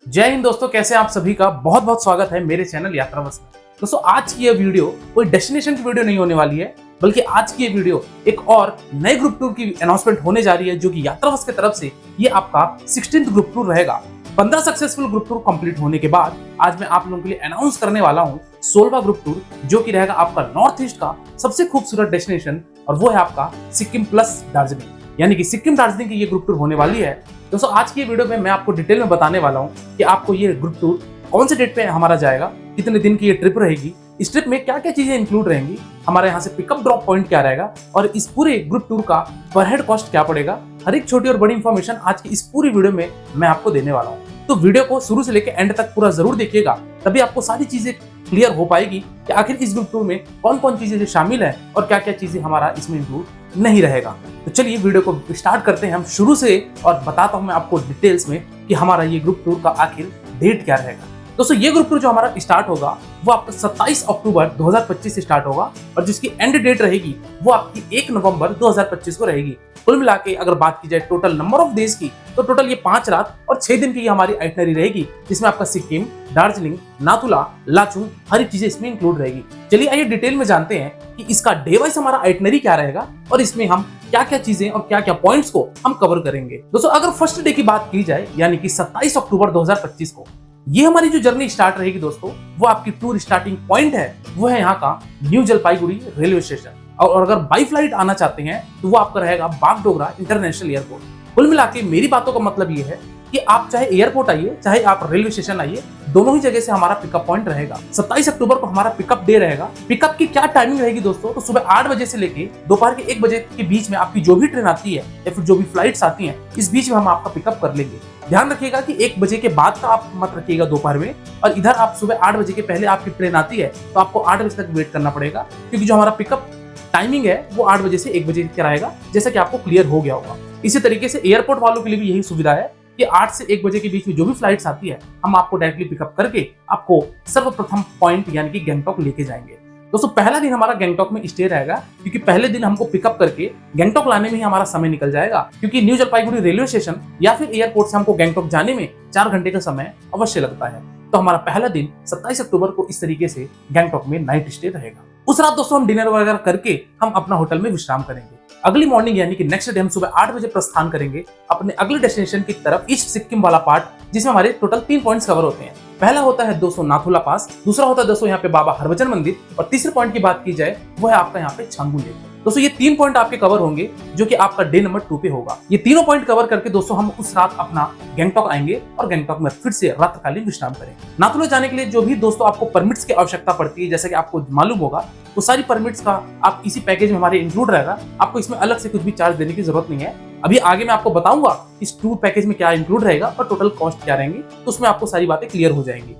जय हिंद दोस्तों, कैसे आप सभी का बहुत बहुत स्वागत है मेरे चैनल यात्रावश में। दोस्तों आज की यह वीडियो कोई डेस्टिनेशन की वीडियो नहीं होने वाली है, बल्कि आज की ये वीडियो एक और नए ग्रुप टूर की अनाउंसमेंट होने जा रही है, जो कि यात्रावश की तरफ से ये आपका 16th ग्रुप टूर रहेगा। 15 सक्सेसफुल ग्रुप टूर कंप्लीट होने के बाद आज मैं आप लोगों के लिए अनाउंस करने वाला हूँ 16वां ग्रुप टूर, जो कि रहेगा आपका नॉर्थ ईस्ट का सबसे खूबसूरत डेस्टिनेशन, और वो है आपका सिक्किम प्लस दार्जिलिंग। यानी कि सिक्किम दार्जिलिंग की ये ग्रुप टूर होने वाली है। दोस्तों आज की वीडियो में मैं आपको डिटेल में बताने वाला हूँ कि आपको ये ग्रुप टूर कौन से डेट पे हमारा जाएगा, कितने दिन की ये ट्रिप रहेगी, इस ट्रिप में क्या क्या चीजें इंक्लूड रहेंगी, हमारे यहाँ से पिकअप ड्रॉप पॉइंट क्या रहेगा, और इस पूरे ग्रुप टूर का पर हेड कॉस्ट क्या पड़ेगा। हर एक छोटी और बड़ी इंफॉर्मेशन आज की इस पूरी वीडियो में मैं आपको देने वाला हूँ। तो वीडियो को शुरू से लेकर एंड तक पूरा जरूर देखिएगा, तभी आपको सारी चीजें क्लियर हो पाएगी कि आखिर इस ग्रुप टूर में कौन कौन चीजें शामिल है और क्या क्या चीजें हमारा इसमें इंक्लूड नहीं रहेगा। तो चलिए वीडियो को स्टार्ट करते हैं हम शुरू से, और बताता हूं मैं आपको डिटेल्स में कि हमारा ये ग्रुप टूर का आखिर डेट क्या रहेगा। दोस्तों ये ग्रुप टूर जो हमारा स्टार्ट होगा वो आपका 27 अक्टूबर 2025 से स्टार्ट होगा, और जिसकी एंड डेट रहेगी वो आपकी 1 नवंबर 2025 को रहेगी। कुल मिला के अगर बात की जाए टोटल नंबर ऑफ डेज की, तो टोटल ये 5 रात और 6 दिन की हमारी आइटनरी रहेगी, जिसमें आपका सिक्किम, दार्जिलिंग, नाथुला, लाचुंग हर एक चीजें इसमें इंक्लूड रहेगी। चलिए आइए डिटेल में जानते हैं कि इसका डे वाइज हमारा आइटनरी क्या रहेगा और इसमें हम क्या क्या चीजें और क्या क्या पॉइंट्स को हम कवर करेंगे। दोस्तों अगर फर्स्ट डे की बात की जाए, यानी कि 27 अक्टूबर 2025 को ये हमारी जो जर्नी स्टार्ट रहेगी दोस्तों, वो आपकी टूर स्टार्टिंग पॉइंट है वो है यहाँ का न्यू जलपाईगुड़ी रेलवे स्टेशन, और अगर बाई फ्लाइट आना चाहते हैं तो वो आपका रहेगा बागडोगरा इंटरनेशनल एयरपोर्ट। कुल मिला के मेरी बातों का मतलब ये है कि आप चाहे एयरपोर्ट आइए चाहे आप रेलवे स्टेशन आइए, दोनों ही जगह से हमारा पिकअप पॉइंट रहेगा। 27 अक्टूबर को हमारा पिकअप डे रहेगा। पिकअप की क्या टाइमिंग रहेगी दोस्तों, तो सुबह 8 बजे से लेके दोपहर के 1 बजे के बीच में आपकी जो भी ट्रेन आती है या फिर जो भी फ्लाइट्स आती हैं, इस बीच में हम आपका पिकअप कर लेंगे। ध्यान रखिएगा कि 1 बजे के बाद का आप मत रखिएगा दोपहर में, और इधर आप सुबह 8 बजे के पहले आपकी ट्रेन आती है तो आपको 8 बजे तक वेट करना पड़ेगा, क्योंकि जो हमारा पिकअप टाइमिंग है वो 8 बजे से 1 बजे तक रहेगा, जैसा कि आपको क्लियर हो गया होगा। इसी तरीके से एयरपोर्ट वालों के लिए भी यही सुविधा है कि 8 से 1 बजे के बीच में जो भी फ्लाइट्स आती है, हम आपको डायरेक्टली पिकअप करके आपको सर्वप्रथम पॉइंट यानी कि गैंगटॉक लेके जाएंगे। दोस्तों पहला दिन हमारा गैंगटॉक में स्टे रहेगा, क्योंकि पहले दिन हमको पिकअप करके गैंगटॉक लाने में ही हमारा समय निकल जाएगा, क्योंकि न्यू जलपाईगुड़ी रेलवे स्टेशन या फिर एयरपोर्ट से हमको गैंगटॉक जाने में 4 घंटे का समय अवश्य लगता है। तो हमारा पहला दिन 27 अक्टूबर को इस तरीके से गैंगटॉक में नाइट स्टे रहेगा। उस रात दोस्तों हम डिनर वगैरह करके हम अपना होटल में विश्राम करेंगे। अगली मॉर्निंग यानी कि नेक्स्ट डे हम सुबह 8 बजे प्रस्थान करेंगे अपने अगले डेस्टिनेशन की तरफ, ईस्ट सिक्किम वाला पार्ट, जिसमें हमारे टोटल 3 पॉइंट्स कवर होते हैं। पहला होता है दोस्तों नाथुला पास, दूसरा होता है दोस्तों यहाँ पे बाबा हरभजन मंदिर, और तीसरे पॉइंट की बात की जाए वो है आपका यहाँ पे छांगू लेक। दोस्तों ये 3 पॉइंट आपके कवर होंगे, जो कि आपका डे नंबर 2 पे होगा। ये तीनों पॉइंट कवर करके दोस्तों हम उस रात अपना गैंगटॉक आएंगे और गैंगटॉक में फिर से रात्रिकालीन विश्राम करेंगे। नाथुला जाने के लिए जो भी दोस्तों आपको परमिट्स की आवश्यकता पड़ती है, जैसे कि आपको मालूम होगा, तो सारी परमिट्स का आप इसी पैकेज में हमारे इंक्लूड रहेगा। आपको इसमें अलग से कुछ भी चार्ज देने की जरूरत नहीं है। अभी आगे मैं आपको बताऊंगा इस टूर पैकेज में क्या इंक्लूड रहेगा और टोटल कॉस्ट क्या रहेंगी, तो उसमें आपको सारी बातें क्लियर हो जाएंगी।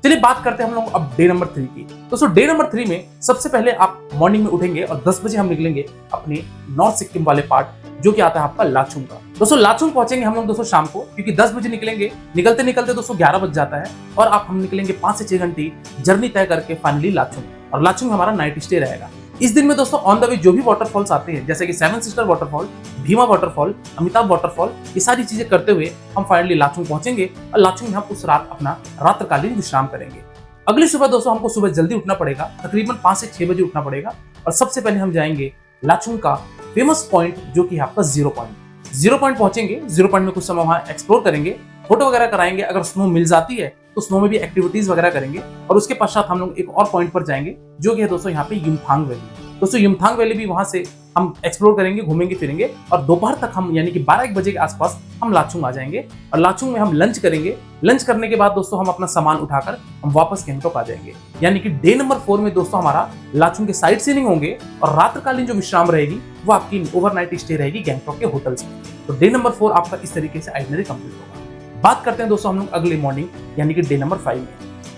चलिए बात करते हैं हम लोग अब डे नंबर 3 की। दोस्तों डे नंबर 3 में सबसे पहले आप मॉर्निंग में उठेंगे और 10 बजे हम निकलेंगे अपने नॉर्थ सिक्किम वाले पार्ट, जो कि आता है आपका लाचुंग का। दोस्तों लाचुंग पहुंचेंगे हम लोग दोस्तों शाम को, क्योंकि 10 बजे निकलेंगे, निकलते निकलते दोस्तों 11 बज जाता है, और आप हम निकलेंगे 5 से 6 घंटे जर्नी तय करके फाइनली लाचुंग, और लाचुंग हमारा नाइट स्टे रहेगा। इस दिन में दोस्तों ऑन द वे जो भी वाटरफॉल्स आते हैं, जैसे कि 7 sister waterfall, Bhima waterfall, Amitabh waterfall, ये सारी चीजें करते हुए हम फाइनली लाचुंग पहुंचेंगे, और लाचुंग में हम उस रात अपना रात्रिकालीन विश्राम करेंगे। अगली सुबह दोस्तों हमको सुबह जल्दी उठना पड़ेगा, तकरीबन 5 से 6 बजे उठना पड़ेगा, और सबसे पहले हम जाएंगे लाचुंग का फेमस पॉइंट, जो कि आपका जीरो पॉइंट पहुंचेंगे। जीरो पॉइंट में कुछ समय वहां एक्सप्लोर करेंगे, फोटो वगैरह कराएंगे, अगर स्नो मिल जाती है तो स्नो में भी एक्टिविटीज वगैरह करेंगे, और उसके पश्चात हम लोग एक और पॉइंट पर जाएंगे, जो कि है दोस्तों यहाँ पे युमथांग वैली। दोस्तों युमथांग वैली भी वहां से हम एक्सप्लोर करेंगे, घूमेंगे फिरेंगे, और दोपहर तक हम यानी कि 12-1 बजे के आसपास हम लाचुंग आ जाएंगे, और लाचुंग में हम लंच करेंगे। लंच करने के बाद दोस्तों हम अपना सामान उठाकर हम वापस गैंगटॉक आ जाएंगे। यानी कि डे नंबर 4 में दोस्तों हमारा लाचुंग के साइट सीइंग होंगे, और रात्रिकालीन जो विश्राम रहेगी वो आपकी ओवरनाइट स्टे रहेगी गैंगटॉक के होटल्स में। तो डे नंबर 4 आपका इस तरीके से आइटनरी कंप्लीट होगा। बात करते हैं दोस्तों हम लोग अगले मॉर्निंग यानी कि डे नंबर 5 में।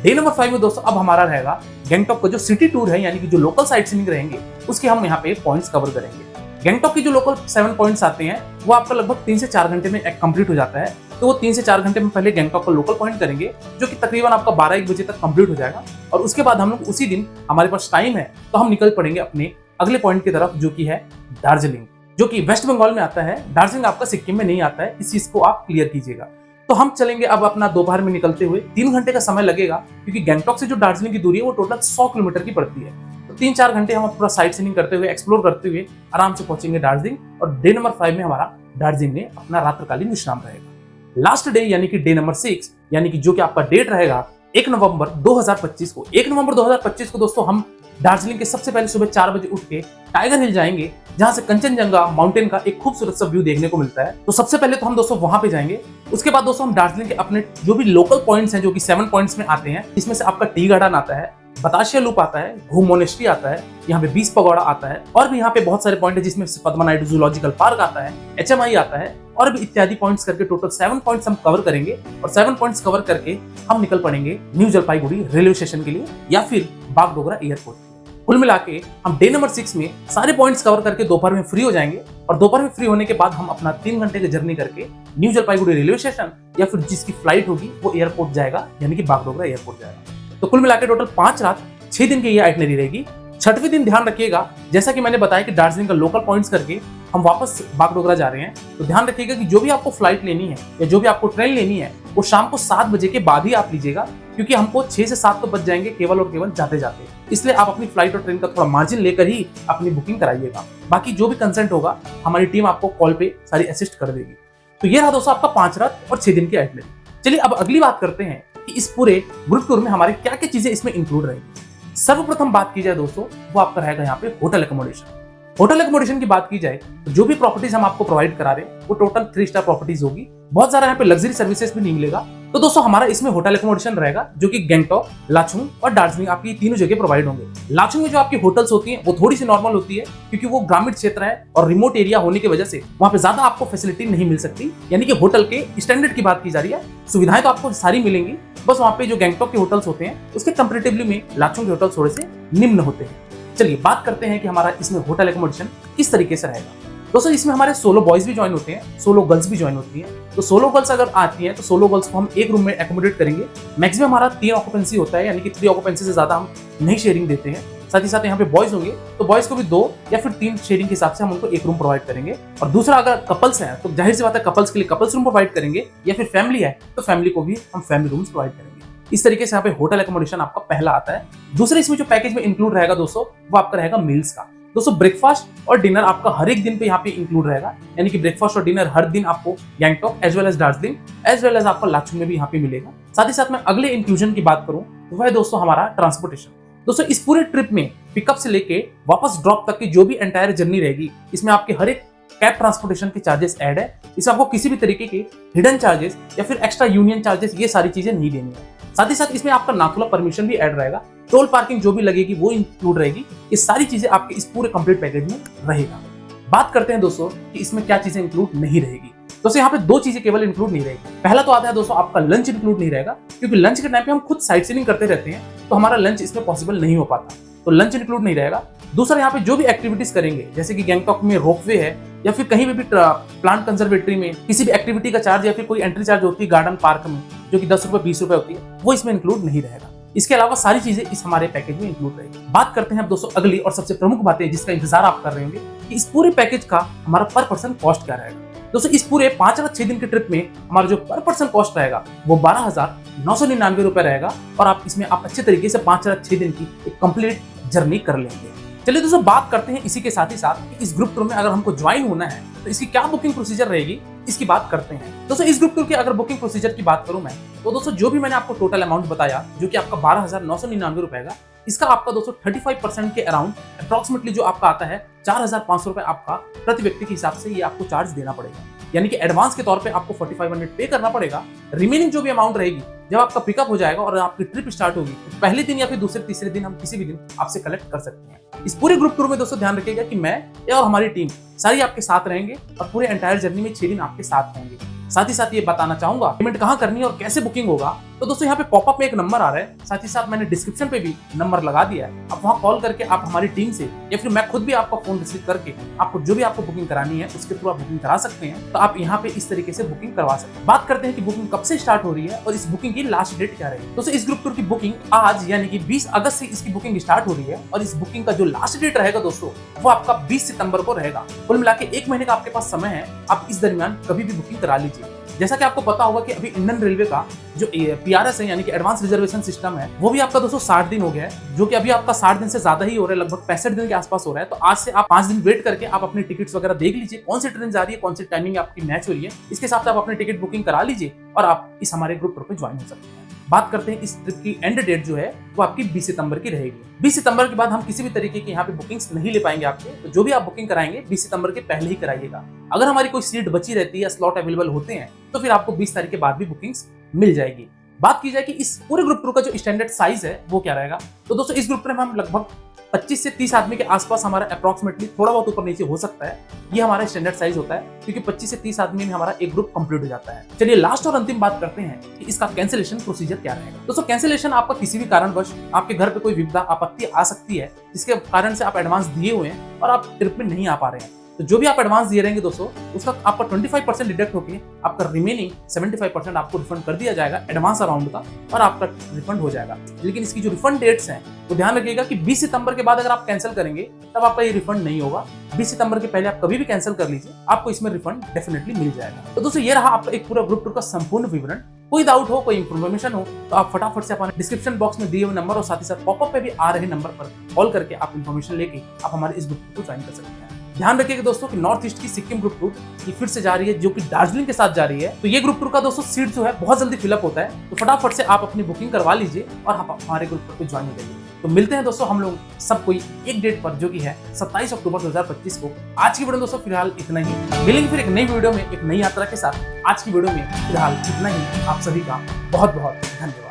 डे नंबर 5 में दोस्तों अब हमारा रहेगा गैंगटॉक का जो सिटी टूर है, यानी कि जो लोकल साइट सीइंग रहेंगे उसके हम यहाँ पे पॉइंट्स कवर करेंगे। गैंगटॉक की जो लोकल 7 पॉइंट्स आते हैं वो आपका लगभग 3 से 4 घंटे में कंप्लीट हो जाता है। तो वो 3 से 4 घंटे में पहले गैंगटॉक का लोकल पॉइंट करेंगे, जो कि तकरीबन आपका 12-1 बजे तक कंप्लीट हो जाएगा, और उसके बाद हम लोग उसी दिन हमारे पास टाइम है तो हम निकल पड़ेंगे अपने अगले पॉइंट की तरफ, जो कि है दार्जिलिंग, जो कि वेस्ट बंगाल में आता है। दार्जिलिंग आपका सिक्किम में नहीं आता है, इस चीज को आप क्लियर कीजिएगा। तो हम चलेंगे अब अपना दोपहर में निकलते हुए। 3 घंटे का समय लगेगा क्योंकि गैंगटॉक से जो दार्जिलिंग की दूरी है वो टोटल 100 किलोमीटर की पड़ती है। तो 3-4 घंटे हम पूरा साइट सीइंग करते हुए, एक्सप्लोर करते हुए आराम से पहुंचेंगे दार्जिलिंग। और डे नंबर 5 में हमारा दार्जिलिंग में अपना रात्रिकालीन विश्राम रहेगा। लास्ट डे यानी कि डे नंबर 6 यानी कि जो कि आपका डेट रहेगा 1 नवंबर 2025 को। 1 नवंबर 2025 को दोस्तों हम दार्जिलिंग के सबसे पहले सुबह 4 बजे उठ के टाइगर हिल जाएंगे, जहां से कंचनजंगा माउंटेन का एक खूबसूरत सा व्यू देखने को मिलता है। तो सबसे पहले तो हम दोस्तों वहां पे जाएंगे। उसके बाद दोस्तों हम दार्जिलिंग के अपने जो भी लोकल पॉइंट्स हैं, जो कि 7 पॉइंट्स में आते हैं, इसमें से आपका टी गार्डन आता है, बताशिया लूप आता है, घूम मोनेस्ट्री आता है, यहाँ पे 20 पगोड़ा आता है, और भी यहाँ पे बहुत सारे पॉइंट है जिसमें पद्मा नायडू जूलॉजिकल पार्क आता है, HMI आता है, और भी इत्यादि पॉइंट्स करके टोटल 7 पॉइंट्स हम कवर करेंगे। और 7 पॉइंट्स कवर करके हम निकल पड़ेंगे न्यू जलपाईगुड़ी रेलवे स्टेशन के लिए या फिर बागडोगरा एयरपोर्ट। कुल मिला के हम डे नंबर 6 में सारे पॉइंट्स कवर करके दोपहर में फ्री हो जाएंगे। और दोपहर में फ्री होने के बाद हम अपना 3 घंटे की जर्नी करके न्यू जलपाईगुड़ी रेलवे स्टेशन या फिर जिसकी फ्लाइट होगी वो एयरपोर्ट जाएगा, यानी कि बागडोगरा एयरपोर्ट जाएगा। तो कुल मिला के टोटल 5 रात 6 दिन की ये आइटनरी रहेगी। 6वें दिन ध्यान रखिएगा, जैसा कि मैंने बताया कि दार्जिलिंग का लोकल पॉइंट्स करके हम वापस बागडोगरा जा रहे हैं। तो ध्यान रखिएगा कि जो भी आपको फ्लाइट लेनी है या जो भी आपको ट्रेन लेनी है वो शाम को 7 बजे के बाद ही आप लीजिएगा, क्योंकि हमको 6 से 7 तो बच जाएंगे केवल और केवल जाते जाते। इसलिए आप अपनी फ्लाइट और ट्रेन का थोड़ा मार्जिन लेकर ही अपनी बुकिंग कराइएगा। बाकी जो भी कंसेंट होगा हमारी टीम आपको कॉल पे सारी असिस्ट कर देगी। तो ये रहा दोस्तों आपका 5 रात और 6 दिन की आइटनरी। चलिए अब अगली बात करते हैं कि इस पूरे ग्रुप टूर में हमारे क्या क्या चीजें इसमें इंक्लूड रहेगी। सर्वप्रथम बात की जाए दोस्तों, वो आपका रहेगा यहाँ पे होटल एकोमोडेशन। होटल एकोमोडेशन की बात की जाए तो जो भी प्रॉपर्टीज हम आपको प्रोवाइड करा रहे हैं वो टोटल 3 स्टार प्रॉपर्टीज होगी। बहुत सारा यहाँ पे लग्जरी सर्विसेज भी नहीं मिलेगा। तो दोस्तों हमारा इसमें होटल एकोमोडेशन रहेगा जो कि गैंगटॉक, लाचुंग और दार्जिलिंग आपकी तीनों जगह प्रोवाइड होंगे। लाचुंग में जो आपकी होटल्स होती हैं वो थोड़ी सी नॉर्मल होती है, क्योंकि वो ग्रामीण क्षेत्र है और रिमोट एरिया होने की वजह से वहां पे ज्यादा आपको फैसिलिटी नहीं मिल सकती। यानी कि होटल के स्टैंडर्ड की बात की जा रही है, सुविधाएं तो आपको सारी मिलेंगी, बस वहां पे जो गैंगटॉक के होटल्स होते हैं उसके कंपेरेटिवली में लाचुंग के होटल्स थोड़े से निम्न होते हैं। चलिए बात करते हैं कि हमारा इसमें होटल एकोमोडेशन किस तरीके से रहेगा। दोस्तों इसमें हमारे सोलो बॉयज भी ज्वाइन होते हैं, सोलो गर्ल्स भी ज्वाइन होती हैं। तो सोलो गर्ल्स अगर आती हैं तो सोलो गर्ल्स को हम एक रूम में एकोमोडेट करेंगे। मैक्सिमम हमारा 3 ऑक्यूपेंसी होता है, यानी कि 3 ऑक्यूपेंसी से ज्यादा हम नहीं शेयरिंग देते हैं। साथ ही साथ यहाँ पे बॉयज होंगे तो बॉयज को भी 2 या फिर 3 शेयरिंग के हिसाब से हम उनको एक रूम प्रोवाइड करेंगे। और दूसरा अगर कपल्स हैं तो जाहिर सी बात है कपल्स के लिए कपल्स रूम प्रोवाइड करेंगे, या फिर फैमिली है तो फैमिली को भी हम फैमिली रूम्स प्रोवाइड करेंगे। इस तरीके से यहाँ पे होटल एकोमोडेशन आपका पहला आता है। दूसरे इसमें जो पैकेज में इंक्लूड रहेगा दोस्तों वो आपका रहेगा मील्स का। दोस्तों ब्रेकफास्ट और डिनर आपका हर एक दिन पे यहाँ पे इंक्लूड रहेगा, यानी कि ब्रेकफास्ट और डिनर हर दिन आपको Gangtok as well as Darjeeling as well as आपका लाचुंग में भी यहाँ पे मिलेगा। साथ ही साथ मैं अगले इंक्लूजन की बात करूँ तो वह दोस्तों हमारा ट्रांसपोर्टेशन। दोस्तों इस पूरे ट्रिप में पिकअप से लेके वापस ड्रॉप तक की जो भी एंटायर जर्नी रहेगी, इसमें आपके हर एक कैब ट्रांसपोर्टेशन के चार्जेस ऐड है। इसमें आपको किसी भी तरीके के हिडन चार्जेस या फिर एक्स्ट्रा यूनियन चार्जेस ये सारी चीजें नहीं देनी है। साथ ही साथ इसमें आपका नाथुला परमिशन भी ऐड रहेगा, टोल पार्किंग जो भी लगेगी वो इंक्लूड रहेगी। ये सारी चीजें आपके इस पूरे कंप्लीट पैकेज में रहेगा। बात करते हैं दोस्तों कि इसमें क्या चीजें इंक्लूड नहीं रहेगी। दोस्तों यहाँ पे 2 चीजें केवल इंक्लूड नहीं रहेगी। पहला तो आता है दोस्तों आपका लंच इंक्लूड नहीं रहेगा, क्योंकि लंच के टाइम पे हम खुद साइट सीइंग करते रहते हैं तो हमारा लंच इसमें पॉसिबल नहीं हो पाता, तो लंच इंक्लूड नहीं रहेगा। दूसरा यहाँ पे जो भी एक्टिविटीज करेंगे, जैसे कि गैंगटॉक में रोपवे है या फिर कहीं भी प्लांट कंजर्वेटरी में किसी भी एक्टिविटी का चार्ज या फिर कोई एंट्री चार्ज होती है गार्डन पार्क में जो कि 10 रुपए 20 रुपए होती है, वो इसमें इंक्लूड नहीं रहेगा। इसके अलावा सारी चीजें इस हमारे पैकेज में इंक्लूड रहेगी। बात करते हैं अब दोस्तों अगली और सबसे प्रमुख बातें जिसका इंतजार आप कर रहे होंगे कि इस पूरे पैकेज का हमारा पर पर्सन कॉस्ट क्या रहेगा। दोस्तों इस पूरे 5 रात 6 दिन के ट्रिप में हमारा जो पर पर्सन कॉस्ट रहेगा वो 12,999 रुपए रहेगा, और आप इसमें आप अच्छे तरीके से 5 रात 6 दिन की एक कंप्लीट जर्नी कर लेंगे। चलिए दोस्तों बात करते हैं इसी के साथ ही साथ इस ग्रुप टूर में अगर हमको ज्वाइन होना है तो इसकी क्या बुकिंग प्रोसीजर रहेगी, इसकी बात करते हैं। दोस्तों इस ग्रुप टूर की अगर बुकिंग प्रोसीजर की बात करूं मैं तो दोस्तों जो भी मैंने आपको टोटल अमाउंट बताया जो कि आपका 12,999 रुपए का, इसका आपका दोस्तों 35% के अराउंड अप्रॉक्सीमेटली जो आपका आता है 4,500 रुपए आपका प्रति व्यक्ति के हिसाब से ये आपको चार्ज देना पड़ेगा। यानी कि एडवांस के तौर पे आपको 4500 पे करना पड़ेगा। रिमेनिंग जो भी अमाउंट रहेगी जब आपका पिकअप हो जाएगा और आपकी ट्रिप स्टार्ट होगी तो पहले दिन या फिर दूसरे तीसरे दिन हम किसी भी दिन आपसे कलेक्ट कर सकते हैं। इस पूरे ग्रुप टूर में दोस्तों ध्यान रखिएगा कि मैं और हमारी टीम सारी आपके साथ रहेंगे और पूरे एंटायर जर्नी में 6 दिन आपके साथ रहेंगे। साथ ही साथ ये बताना चाहूंगा पेमेंट कहाँ करनी है और कैसे बुकिंग होगा। तो दोस्तों यहाँ पे पॉपअप में एक नंबर आ रहा है, साथ ही साथ मैंने डिस्क्रिप्शन पे भी नंबर लगा दिया है। आप वहाँ कॉल करके आप हमारी टीम से या फिर मैं खुद भी आपका फोन रिसीव करके आपको जो भी आपको बुकिंग करानी है उसके थ्रू आप बुकिंग करा सकते हैं। तो आप यहाँ पे इस तरीके से बुकिंग करवा सकते हैं। बात करते हैं कि बुकिंग कब से स्टार्ट हो रही है और इस बुकिंग की लास्ट डेट क्या रहेगी। दोस्तों इस ग्रुप टूर की बुकिंग आज यानी कि 20 अगस्त से इसकी बुकिंग स्टार्ट हो रही है और इस बुकिंग का जो लास्ट डेट रहेगा दोस्तों वो आपका 20 सितंबर को रहेगा। कुल मिला के 1 महीने का आपके पास समय है, आप इस दरमियान कभी भी बुकिंग करा लीजिए। जैसा कि आपको पता होगा कि अभी इंडियन रेलवे का जो PRS है यानी कि एडवांस रिजर्वेशन सिस्टम है, वो भी आपका दोस्तों 60 दिन हो गया है, जो कि अभी आपका 60 दिन से ज्यादा ही हो रहा है, लगभग 65 दिन के आसपास हो रहा है। तो आज से आप 5 दिन वेट करके आप अपनी टिकट्स वगैरह देख लीजिए, कौन सी ट्रेन जा रही है, कौन सी टाइमिंग आपकी मैच हो रही है, इसके हिसाब से आप अपनी टिकट बुकिंग करा लीजिए और आप इस हमारे ग्रुप टूर पे ज्वाइन हो सकते हैं। बात करते हैं इस ट्रिप की एंड डेट जो है वो आपकी 20 सितंबर की रहेगी। 20 सितंबर के बाद हम किसी भी तरीके की यहाँ पे बुकिंग्स नहीं ले पाएंगे आपके, तो जो भी आप बुकिंग कराएंगे 20 सितंबर के पहले ही कराइएगा। अगर हमारी कोई सीट बची रहती है या स्लॉट अवेलेबल होते हैं तो फिर आपको 20 तारीख के बाद भी बुकिंग्स मिल जाएगी। बात की जाए कि इस पूरे ग्रुप टूर का जो स्टैंडर्ड साइज है वो क्या रहेगा, तो दोस्तों इस ग्रुप में हम लगभग 25 से 30 आदमी के आसपास हमारा अप्रॉक्सिमेटली थोड़ा बहुत ऊपर नीचे हो सकता है, ये हमारा स्टैंडर्ड साइज होता है, क्योंकि 25 से 30 आदमी में हमारा एक ग्रुप कंप्लीट हो जाता है। चलिए लास्ट और अंतिम बात करते हैं कि इसका कैंसिलेशन प्रोसीजर क्या रहेगा। दोस्तों कैंसिलेशन आपका किसी भी कारणवश आपके घर पे कोई विपदा आपत्ति आ सकती है जिसके कारण से आप एडवांस दिए हुए हैं और आप ट्रिप में नहीं आ पा रहे हैं, तो जो भी आप एडवांस दिए रहेंगे दोस्तों उसका आपका 25% डिडक्ट होकर आपका रिमेनिंग 75% आपको रिफंड कर दिया जाएगा एडवांस अमाउंट का, और आपका रिफंड हो जाएगा। लेकिन इसकी जो रिफंड डेट्स हैं वो ध्यान रखिएगा कि 20 सितंबर के बाद अगर आप कैंसिल करेंगे तब आपका ये रिफंड नहीं होगा। 20 सितंबर के पहले आप कभी भी कैंसिल कर लीजिए, आपको इसमें रिफंड डेफिनेटली मिल जाएगा। तो दोस्तों ये रहा आपका एक पूरा ग्रुप टूर का संपूर्ण विवरण। कोई डाउट हो, कोई इन्फॉर्मेशन हो तो आप फटाफट से हमारे डिस्क्रिप्शन बॉक्स में दिए हुए नंबर और साथ ही साथ पॉपअप पे भी आ रहे नंबर पर कॉल करके आप इन्फॉर्मेशन लेके आप हमारे इस ग्रुप को ज्वाइन कर सकते हैं। ध्यान रखिएगा दोस्तों कि नॉर्थ ईस्ट की सिक्किम ग्रुप टूर ये फिर से जा रही है, जो कि दार्जिलिंग के साथ जा रही है। तो ये ग्रुप टूर का दोस्तों सीट जो है बहुत जल्दी फिलअप होता है, तो फटाफट से आप अपनी बुकिंग करवा लीजिए और आप हमारे ग्रुप टूर को ज्वाइन करिए। तो मिलते हैं दोस्तों हम लोग सब कोई एक डेट पर, जो कि है 27 अक्टूबर 2025 को। आज की वीडियो दोस्तों फिलहाल इतना ही, मिलेंगे फिर एक नई वीडियो में एक नई यात्रा के साथ। आज की वीडियो में फिलहाल इतना ही। आप सभी का बहुत बहुत धन्यवाद।